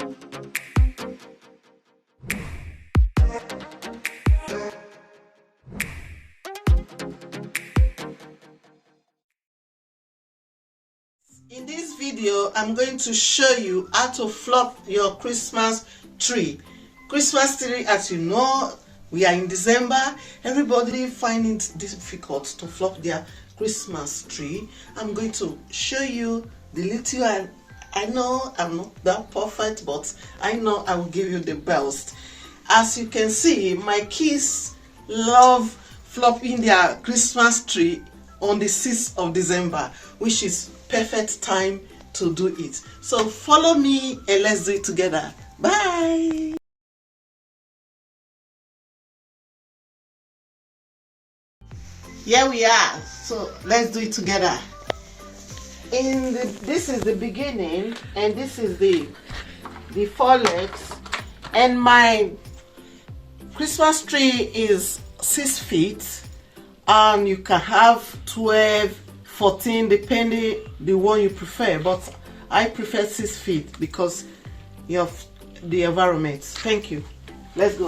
In this video, I'm going to show you how to fluff your Christmas tree. Christmas tree, as you know, we are in December. Everybody find it difficult to fluff their Christmas tree. I'm going to show you the little, and I know I'm not that perfect, but I know I will give you the best. As you can see, my kids love fluffing their Christmas tree on the 6th of December, which is perfect time to do it. So follow me and let's do it together. Bye. Here we are. So let's do it together. This is the beginning, and this is the four legs, and my Christmas tree is 6 feet, and you can have 12, 14, depending the one you prefer, but I prefer 6 feet because of the environment. Thank you. Let's go.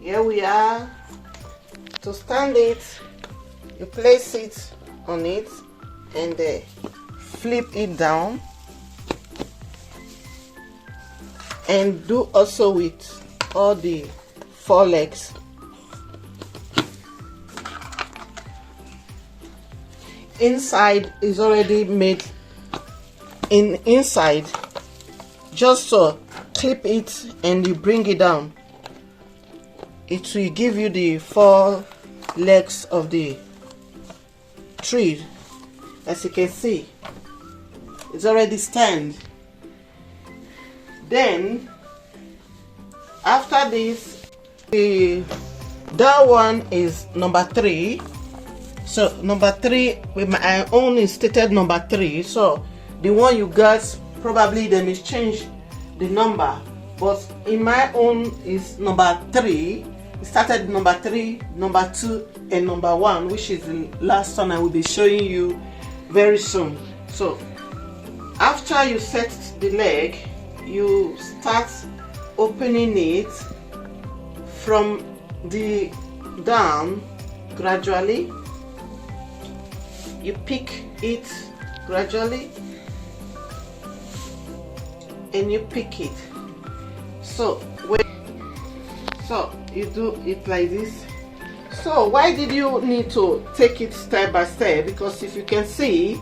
Here we are. To stand it, you place it on it and flip it down, and do also with all the 4 legs. Inside is already made inside, just so clip it and you bring it down. It will give you the 4 legs of the tree. As you can see, it's already stand. Then after this, that one is number 3. So number 3, with my own is stated number 3. So the one you got, probably they may change the number, but in my own is number 3. It started number 3, number 2, and number 1, which is the last one I will be showing you very soon. So after you set the leg, you start opening it from the down gradually. You pick it gradually and you pick it. So you do it like this. So why did you need to take it step by step? Because if you can see,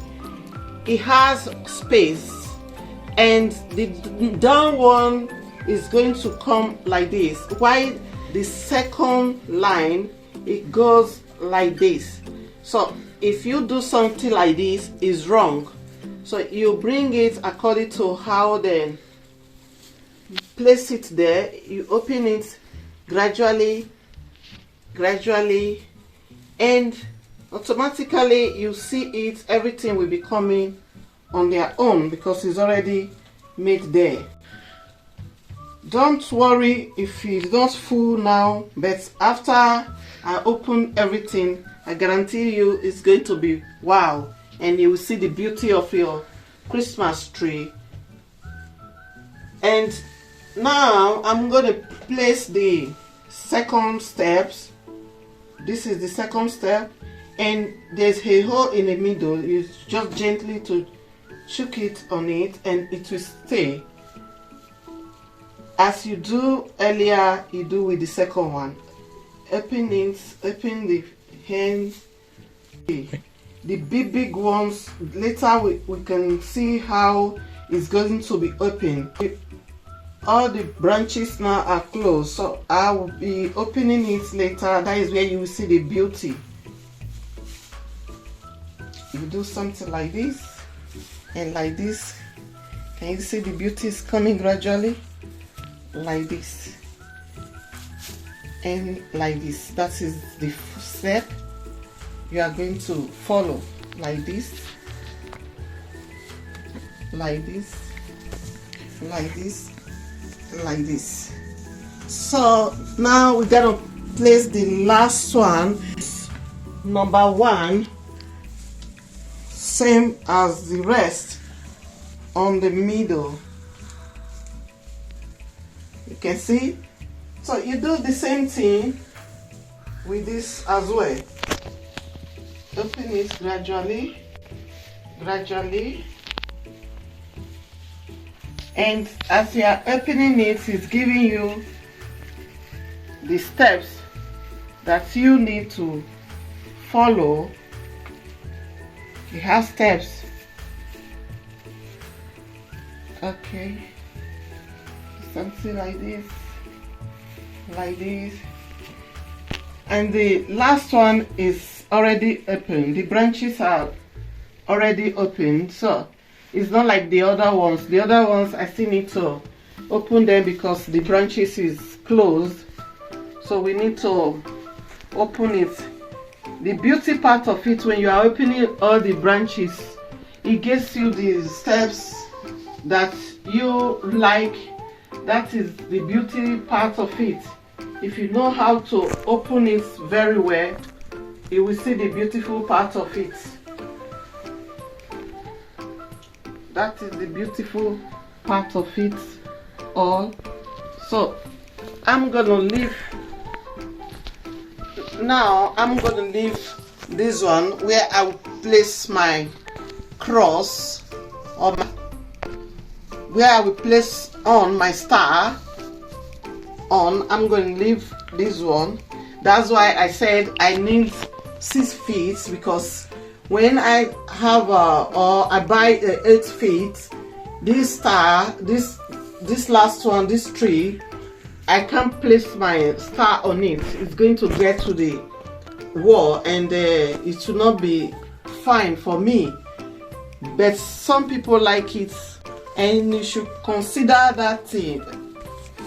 it has space, and the down one is going to come like this, while the second line, it goes like this. So if you do something like this, is wrong. So you bring it according to how they place it there. You open it gradually, and automatically you see it, everything will be coming on their own because it's already made there. Don't worry if it's not full now, but after I open everything, I guarantee you it's going to be wow, and you will see the beauty of your Christmas tree. And now I'm going to place the second steps. This is the second step, and there's a hole in the middle. You just gently to choke it on it and it will stay. As you do earlier, you do with the second one. Open the hand. The big ones, later we can see how it's going to be open. All the branches now are closed, so I will be opening it later. That is where you will see the beauty. You do something like this and like this. Can you see the beauty is coming gradually? Like this and like this. That is the step you are going to follow. Like this, like this, like this, like this. So now we gotta place the last one, number 1. same as the rest on the middle. You can see. So you do the same thing with this as well. Open it gradually, and as you are opening it, it's giving you the steps that you need to follow. It has steps. Okay, something like this, and the last one is already open. The branches are already open, so it's not like the other ones. The other ones I still need to open them because the branches is closed, so we need to open it. The beauty part of it, when you are opening all the branches, it gives you the steps that you like. That is the beauty part of it. If you know how to open it very well, you will see the beautiful part of it. That is the beautiful part of it all. So I'm gonna leave this one where I will place my cross, or where I will place on my star on. I'm going to leave this one. That's why I said I need 6 feet, because when I have or I buy 8 feet, this star, this last one, this tree, I can't place my star on it. It's going to get to the wall, and it should not be fine for me. But some people like it, and you should consider that thing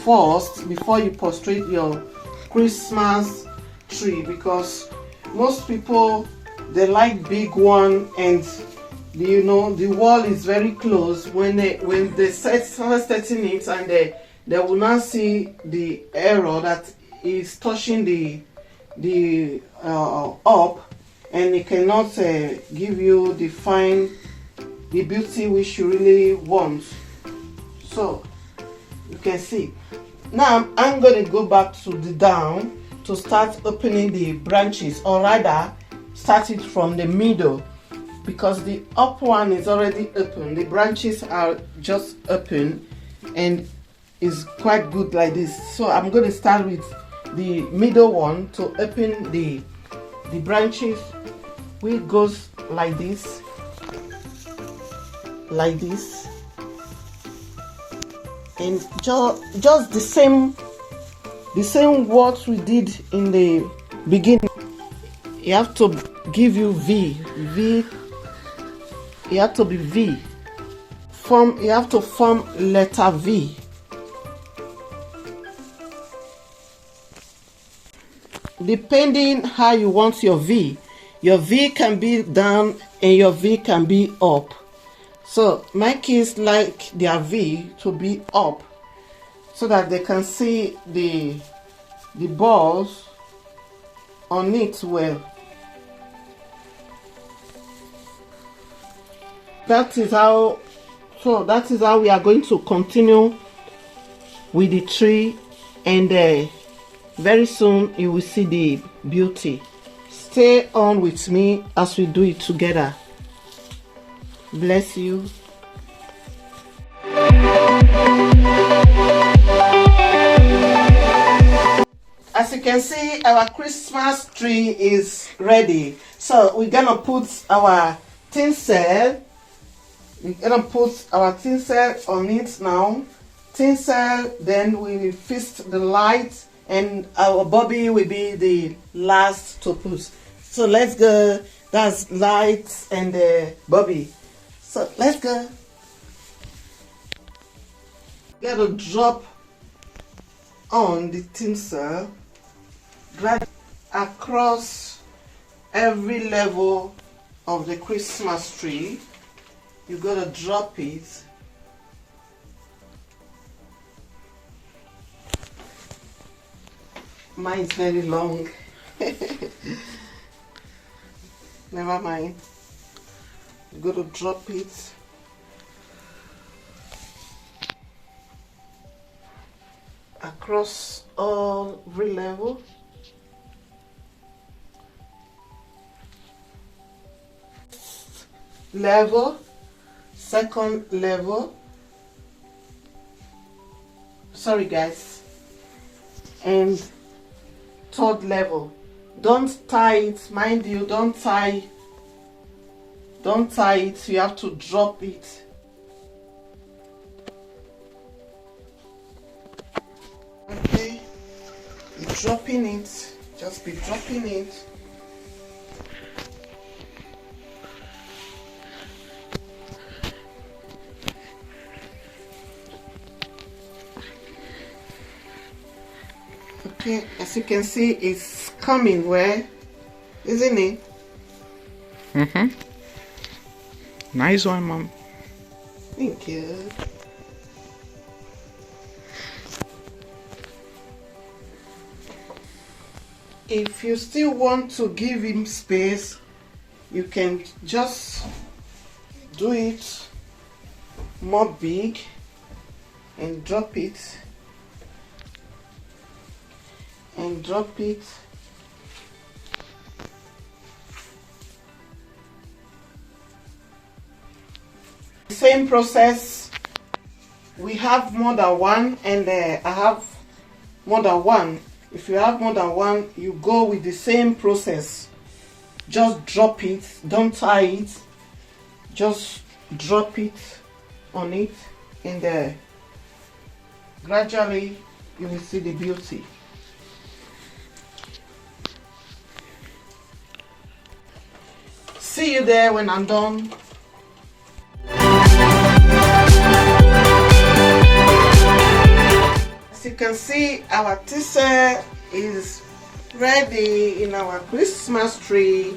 first before you prostrate your Christmas tree, because most people, they like big one, and you know the wall is very close. When they start setting it, and they will not see the error that is touching the up, and it cannot give you the beauty which you really want. So you can see. Now I'm going to go back to the down to start opening the branches, or rather start it from the middle, because the up one is already open. The branches are just open, and is quite good like this. So I'm going to start with the middle one to open the branches, which goes like this, and just the same what we did in the beginning. You have to give you V. You have to be V. You have to form letter V. Depending how you want your V can be down and your V can be up. So my kids like their V to be up, so that they can see the balls on it well. That is how we are going to continue with the tree, and very soon you will see the beauty. Stay on with me as we do it together. Bless you. As you can see, our Christmas tree is ready. So we're gonna put our tinsel. We're gonna put our tinsel on it now. Tinsel, then we will fix the light, and our Bobby will be the last to put. So let's go. That's lights and Bobby. So let's go. Gotta drop on the tinsel right across every level of the Christmas tree. You gotta drop it. Mine is very long. Never mind. I'm going to drop it across every level. Level, second level, sorry guys, and third level. Don't tie it, mind you, don't tie it, you have to drop it. Okay, you're dropping it, just be dropping it. Okay, as you can see, it's coming where, isn't it? Nice one, Mom. Thank you. If you still want to give him space, you can just do it more big and drop it. And drop it. Same process. We have more than one, and I have more than one. If you have more than one, you go with the same process. Just drop it, don't tie it, just drop it on it, and gradually you will see the beauty. See you there when I'm done. As you can see, our tissue is ready in our Christmas tree.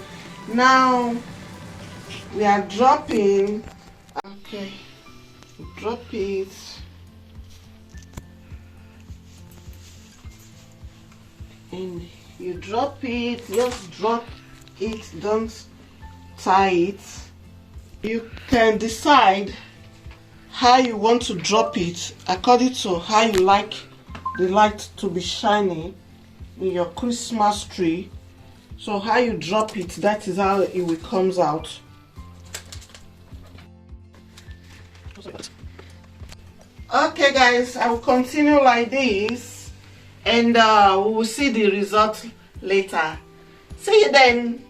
Now we are dropping. Okay, drop it. And you drop it, just drop it, don't tie it. You can decide how you want to drop it according to how you like the light to be shining in your Christmas tree. So how you drop it, that is how it will comes out. Okay guys, I will continue like this, and we will see the result later. See you then.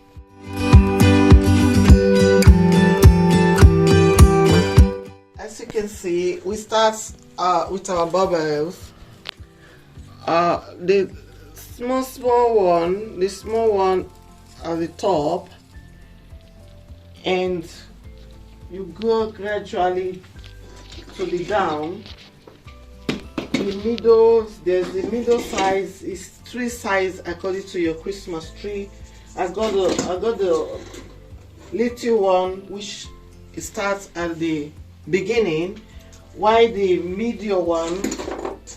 As you can see, we start with our bubbles. The small one at the top, and you go gradually to the down. The middle, there's the middle size, is 3 size according to your Christmas tree. I got the little one which starts at the beginning, while the medium one,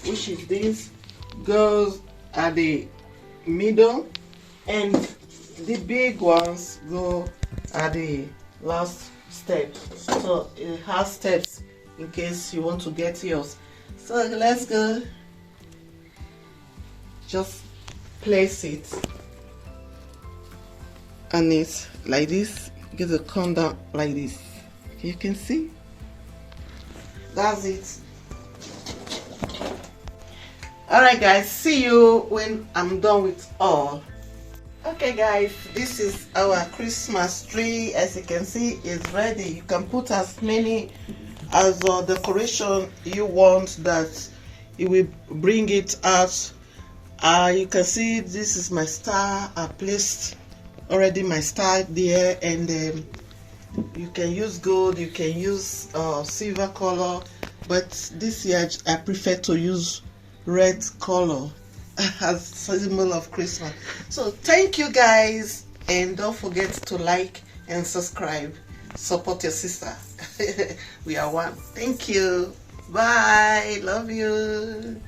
which is this, goes at the middle, and the big ones go at the last step. So it has steps in case you want to get yours. So let's go. Just place it on it like this. Get the come down like this. You can see. That's it. Alright guys, see you when I'm done with all. Okay guys, this is our Christmas tree. As you can see, it's ready. You can put as many as decoration you want that it will bring it out. You can see this is my star. I placed already my star there, and you can use gold, you can use silver color, but this year I prefer to use red color as symbol of Christmas. So thank you guys, and don't forget to like and subscribe. Support your sister. We are one. Thank you. Bye. Love you.